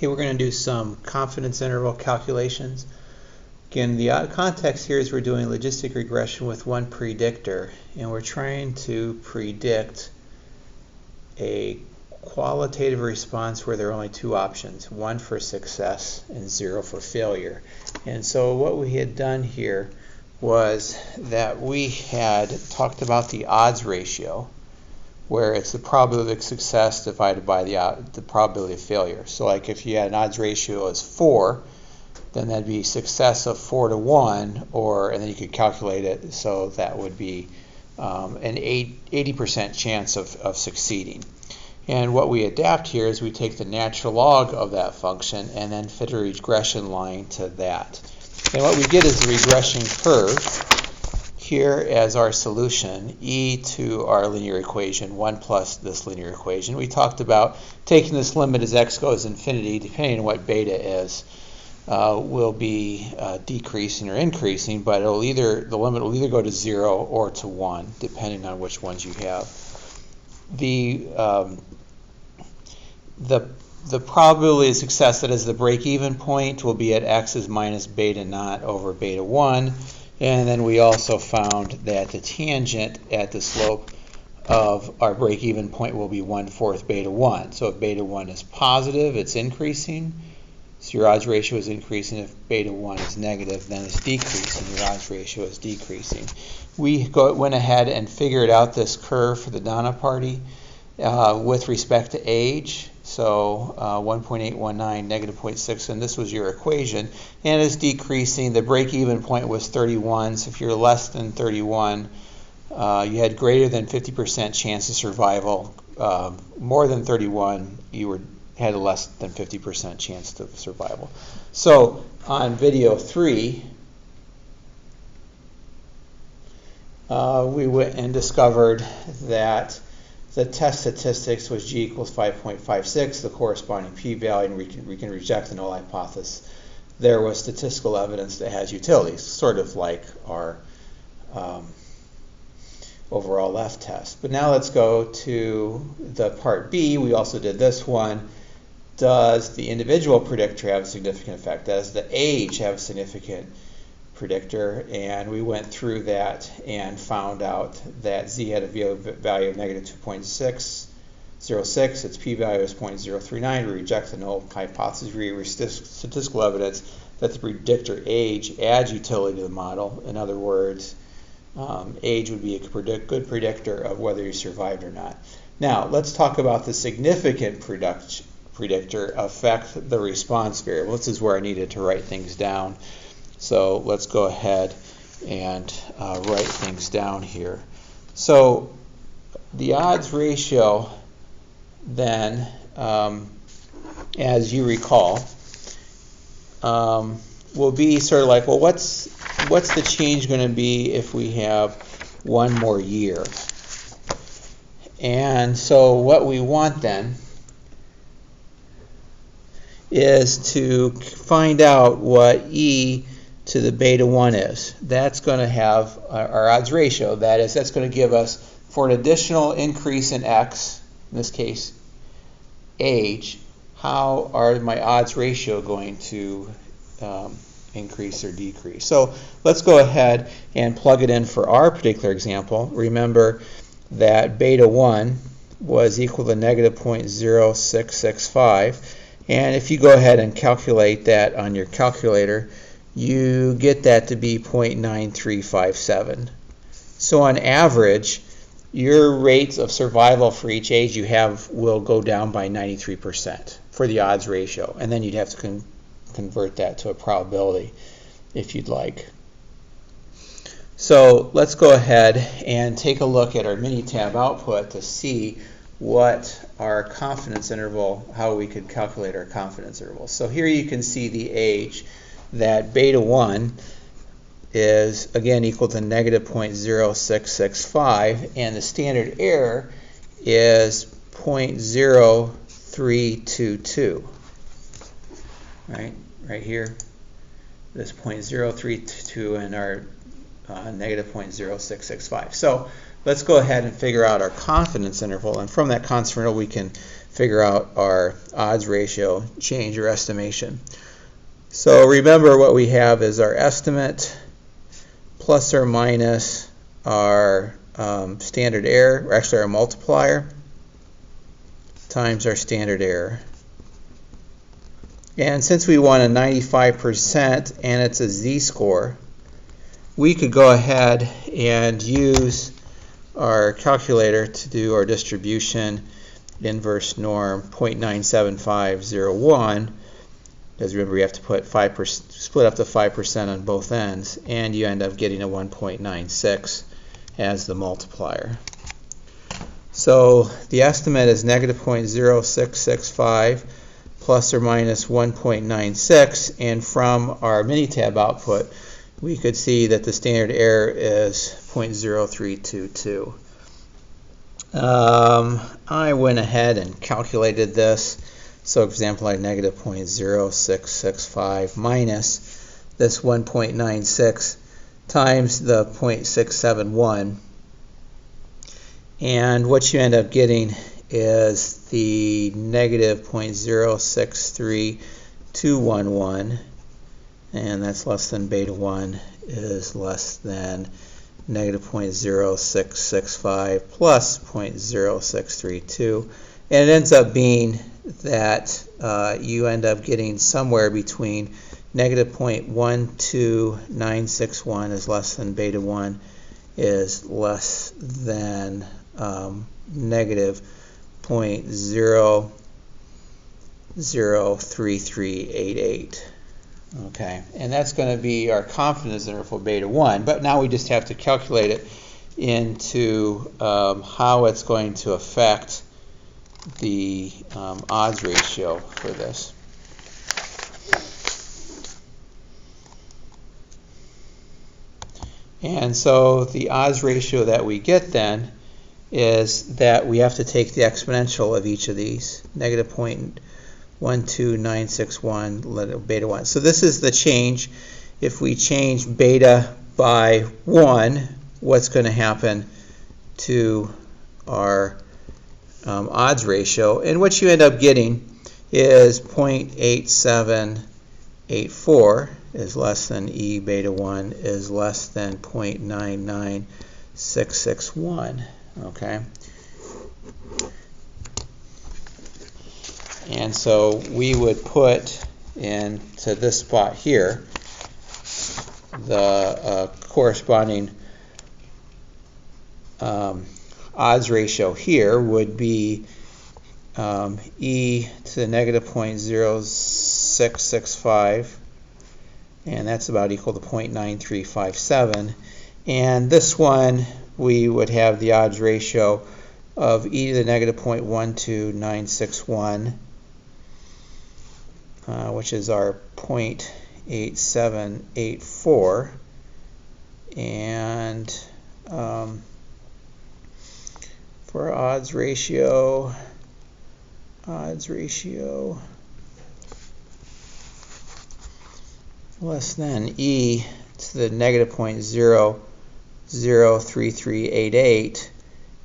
Okay, we're going to do some confidence interval calculations. Again, the context here is we're doing logistic regression with one predictor, and we're trying to predict a qualitative response where there are only two options, one for success and 0 for failure. And so what we had done here was that we had talked about the odds ratio, where it's the probability of success divided by the probability of failure. So like if you had an odds ratio as 4, then that'd be success of 4 to 1, and then you could calculate it, so that would be an 80% chance of succeeding. And what we adapt here is we take the natural log of that function and then fit a regression line to that. And what we get is the regression curve here as our solution, e to our linear equation, 1 plus this linear equation. We talked about taking this limit as x goes infinity, depending on what beta is, will be decreasing or increasing, but the limit will either go to 0 or to 1, depending on which ones you have. The probability of success, that is the break-even point, will be at x is minus beta naught over beta 1. And then we also found that the tangent at the slope of our break-even point will be 1/4 beta 1. So if beta 1 is positive, it's increasing. So your odds ratio is increasing. If beta 1 is negative, then it's decreasing. Your odds ratio is decreasing. We went ahead and figured out this curve for the Donna party with respect to age. So 1.819, negative 0.6, and this was your equation. And it's decreasing. The break-even point was 31. So if you're less than 31, you had greater than 50% chance of survival. More than 31, you had a less than 50% chance of survival. So on video 3, we went and discovered that the test statistics was G equals 5.56, the corresponding p-value, and we can reject the null hypothesis. There was statistical evidence that has utility, sort of like our overall left test. But now let's go to the part B. We also did this one. Does the individual predictor have a significant effect? Does the age have a significant predictor? And we went through that and found out that Z had a value of negative 2.606. Its p-value is 0.039. We reject the null hypothesis. We have statistical evidence that the predictor age adds utility to the model. In other words, age would be a good predictor of whether you survived or not. Now, let's talk about the significant predictor affect the response variable. This is where I needed to write things down. So let's go ahead and write things down here. So the odds ratio then, as you recall, will be sort of like, well, what's the change going to be if we have one more year? And so what we want then is to find out what E to the beta 1 is. That's going to have our odds ratio. That is, that's going to give us, for an additional increase in x, in this case age, how are my odds ratio going to increase or decrease. So let's go ahead and plug it in for our particular example. Remember that beta 1 was equal to negative 0.0665, and if you go ahead and calculate that on your calculator, you get that to be 0.9357. So on average, your rates of survival for each age you have will go down by 93% for the odds ratio, and then you'd have to convert that to a probability if you'd like. So let's go ahead and take a look at our Minitab output to see what our confidence interval, how we could calculate our confidence interval. So here you can see the age, that beta 1 is again equal to negative 0.0665, and the standard error is 0.0322. Right here, this 0.032 and our negative 0.0665. So let's go ahead and figure out our confidence interval, and from that confidence interval we can figure out our odds ratio change or estimation. So remember, what we have is our estimate plus or minus our standard error, or actually our multiplier, times our standard error. And since we want a 95% and it's a z-score, we could go ahead and use our calculator to do our distribution inverse norm 0.97501, because remember, you have to put split up to 5% on both ends, and you end up getting a 1.96 as the multiplier. So the estimate is negative 0.0665 plus or minus 1.96, and from our Minitab output, we could see that the standard error is 0.0322. I went ahead and calculated this. So, for example, I had negative 0.0665 minus this 1.96 times the 0.671. And what you end up getting is the negative 0.063211. And that's less than beta 1 is less than negative 0.0665 plus 0.0632. And it ends up being that you end up getting somewhere between negative 0.12961 is less than beta 1 is less than negative 0.003388. Okay, and that's going to be our confidence interval beta 1, but now we just have to calculate it into how it's going to affect the odds ratio for this. And so the odds ratio that we get then is that we have to take the exponential of each of these, negative 0.12961 beta 1. So this is the change. If we change beta by 1, what's going to happen to our odds ratio? And what you end up getting is 0.8784 is less than E beta 1 is less than 0.99661. Okay. And so we would put into this spot here the corresponding odds ratio here would be e to the negative 0.0665, and that's about equal to 0.9357. And this one, we would have the odds ratio of e to the negative 0.12961, which is our 0.8784, and for odds ratio less than e to the negative 0.003388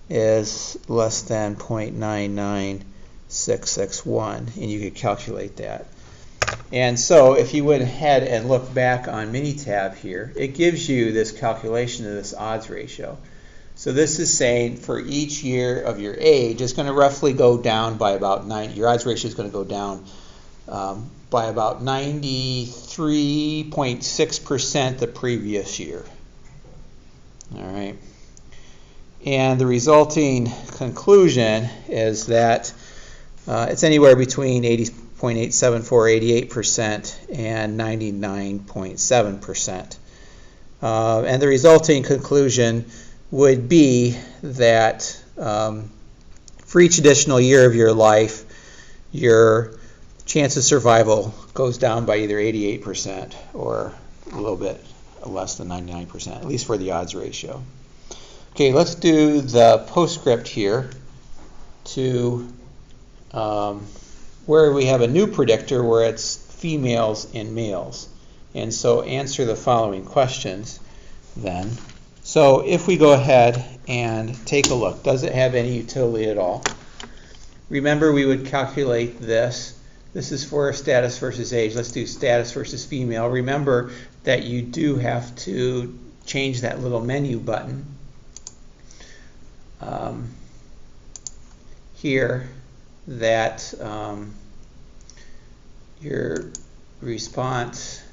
is less than 0.99661, and you could calculate that. And so if you went ahead and look back on Minitab here, it gives you this calculation of this odds ratio. So this is saying for each year of your age, it's going to roughly go down by about 9. Your odds ratio is going to go down by about 93.6% the previous year. All right. And the resulting conclusion is that it's anywhere between 80.874, 88% and 99.7%. And the resulting conclusion would be that for each additional year of your life, your chance of survival goes down by either 88% or a little bit less than 99%, at least for the odds ratio. Okay, let's do the postscript here to where we have a new predictor where it's females and males. And so answer the following questions then. So if we go ahead and take a look, does it have any utility at all? remember we would calculate this. This is for status versus age. Let's do status versus female. Remember that you do have to change that little menu button here, that your response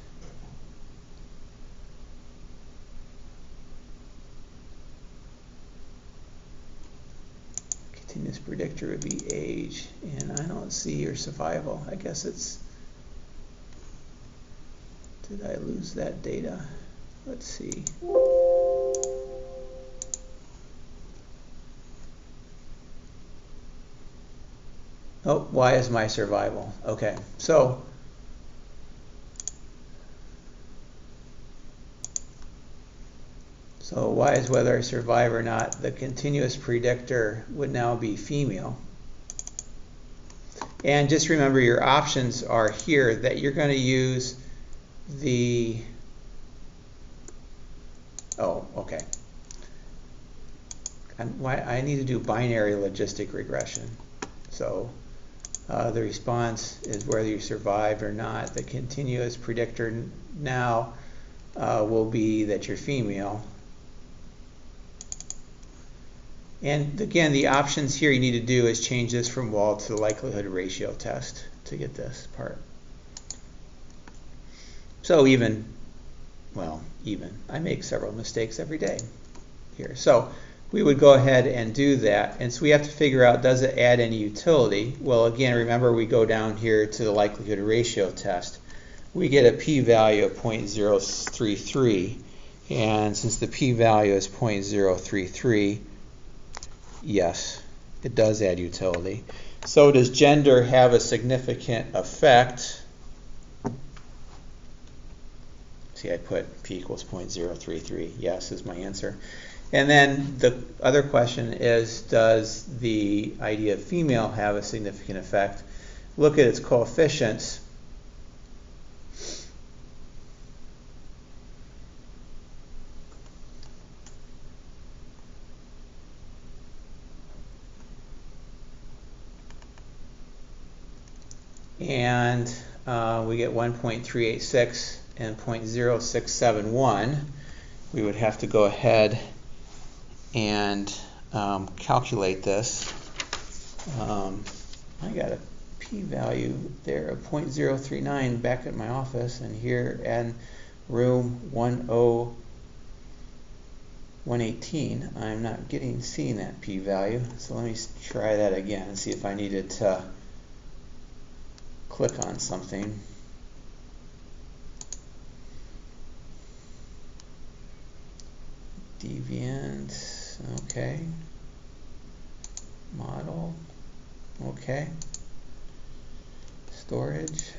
continuous predictor would be age, and I don't see your survival. I guess it's, did I lose that data? Let's see. Oh, why is my survival? Okay, so why is whether I survive or not, the continuous predictor would now be female. And just remember your options are here, that you're going to use the, oh, okay. I need to do binary logistic regression. So the response is whether you survived or not. The continuous predictor now will be that you're female. And again, the options here you need to do is change this from wall to the likelihood ratio test to get this part. So even, I make several mistakes every day here. So we would go ahead and do that. And so we have to figure out, does it add any utility? Well, again, remember we go down here to the likelihood ratio test. We get a p-value of 0.033. And since the p-value is 0.033, yes, it does add utility. So does gender have a significant effect? See, I put p equals 0.033. Yes is my answer. And then the other question is, does the idea of female have a significant effect? Look at its coefficients. And we get 1.386 and 0.0671. We would have to go ahead and calculate this. I got a p-value there of 0.039 back at my office, and here in room 118, I'm not seeing that p-value. So let me try that again and see if I needed to click on something. Deviant, okay. Model, okay. Storage,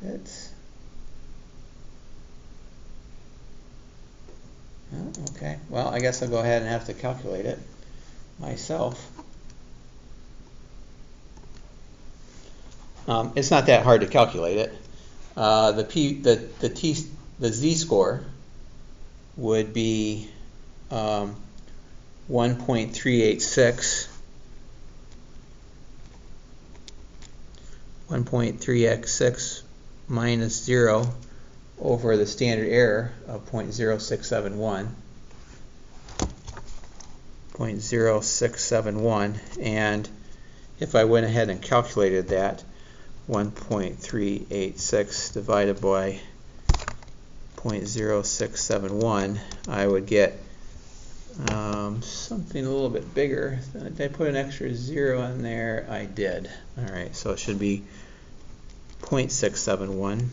fits. Oh, okay, well, I guess I'll go ahead and have to calculate it myself. It's not that hard to calculate it. The z-score would be 1.386. 1.3x6 minus 0 over the standard error of 0.0671. 0.0671, and if I went ahead and calculated that, 1.386 divided by 0.0671, I would get something a little bit bigger. Did I put an extra 0 in there? I did. All right, so it should be 0.671.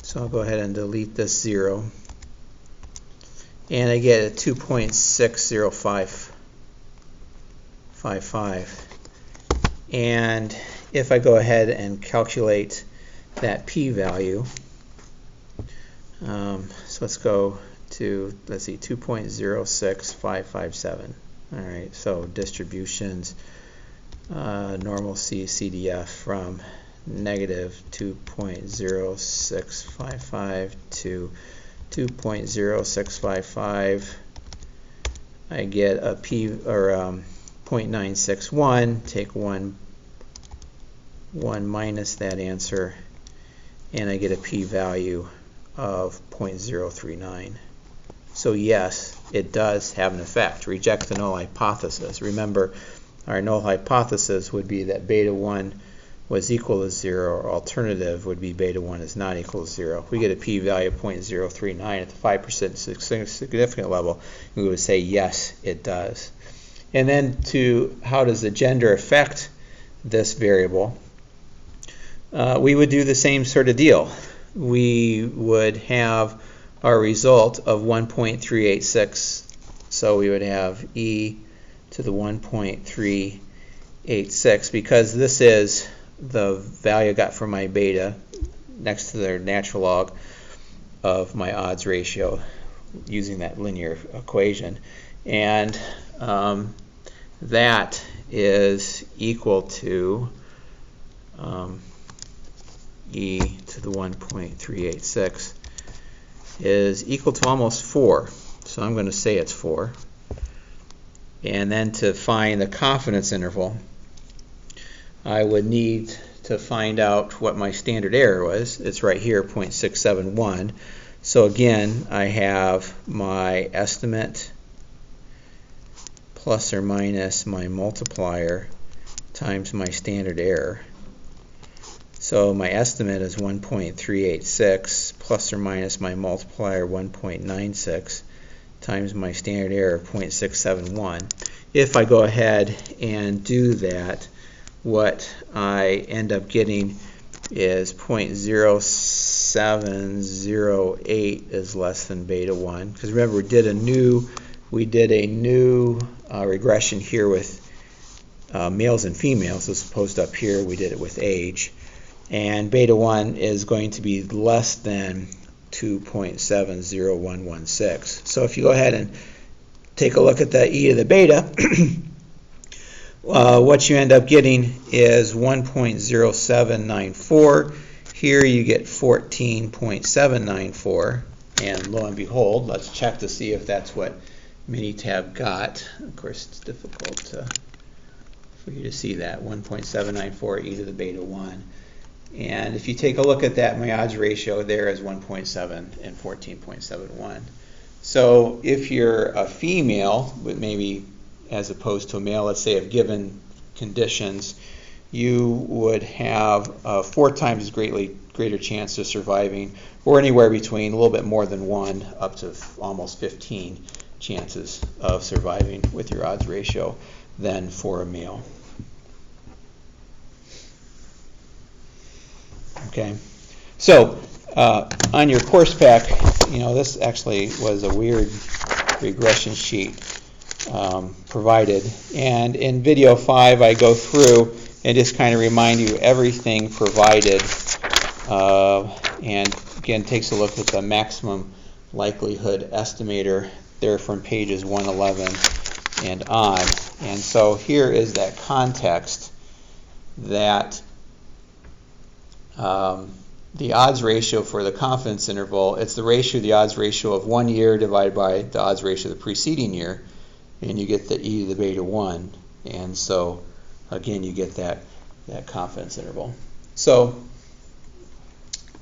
So I'll go ahead and delete this 0. And I get a 2.60555. And if I go ahead and calculate that p-value, so let's go to, let's see, 2.06557. All right, so distributions, normal CDF from negative 2.0655 to 2.0655, I get a p or 0.961. Take one minus that answer, and I get a p-value of 0.039. So yes, it does have an effect. Reject the null hypothesis. Remember, our null hypothesis would be that beta 1 was equal to 0, or alternative would be beta 1 is not equal to 0. If we get a p-value of 0.039 at the 5% significant level, we would say yes, it does. And then to how does the gender affect this variable, we would do the same sort of deal. We would have our result of 1.386, so we would have e to the 1.386, because this is the value I got from my beta next to the natural log of my odds ratio using that linear equation, and that is equal to e to the 1.386 is equal to almost 4, so I'm going to say it's 4. And then to find the confidence interval, I would need to find out what my standard error was. It's right here, 0.671. So again, I have my estimate plus or minus my multiplier times my standard error. So my estimate is 1.386 plus or minus my multiplier 1.96 times my standard error of 0.671. If I go ahead and do that, what I end up getting is 0.0708 is less than beta 1. Because remember, we did a new regression here with males and females, as opposed to up here we did it with age. And beta 1 is going to be less than 2.70116. So if you go ahead and take a look at the e to the beta, what you end up getting is 1.0794. Here you get 14.794, and lo and behold, let's check to see if that's what Minitab got. Of course, it's difficult for you to see that, 1.794 e to the beta 1. And if you take a look at that, my odds ratio there is 1.7 and 14.71. So if you're a female, but maybe as opposed to a male, let's say of given conditions, you would have 4 times greater chance of surviving, or anywhere between a little bit more than 1 up to almost 15 chances of surviving with your odds ratio than for a male. Okay, so on your course pack, this actually was a weird regression sheet provided, and in video 5 I go through and just kind of remind you everything provided, and again takes a look at the maximum likelihood estimator there from pages 111 and on. And so here is that context that the odds ratio for the confidence interval, it's the ratio, the odds ratio of 1 year divided by the odds ratio of the preceding year, and you get the e to the beta 1, and so again you get that confidence interval. So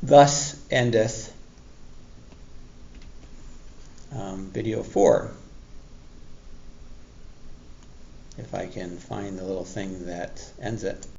thus endeth video 4. If I can find the little thing that ends it.